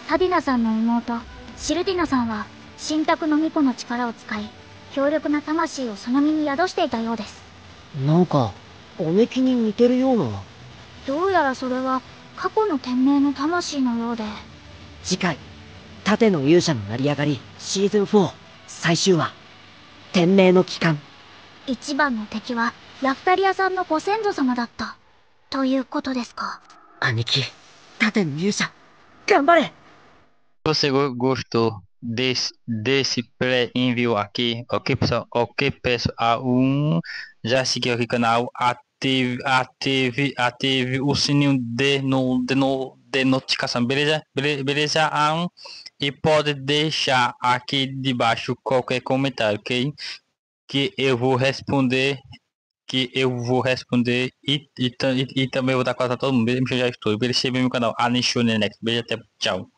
タディナさんの妹、シルディナさんは、神託の巫女の力を使い、強力な魂をその身に宿していたようです。なんか、おめきに似てるような。どうやらそれは、過去の天命の魂のようで。次回、盾の勇者の成り上がり、シーズン4、最終話。天命の帰還。一番の敵は、ラフタリアさんのご先祖様だった。ということですか。兄貴、盾の勇者、頑張れ。Você gostou desse pré-envio aqui? Ok, pessoal? Ok, pessoal. Já seguiu aqui o canal, ative o sininho de notificação, beleza? Beleza? E pode deixar aqui debaixo qualquer comentário, ok? Que eu vou responder. E também vou dar conta a todo mundo. Beleza? Já estou. Beleza? Meu canal, Anisho Next. Beleza? Até, tchau.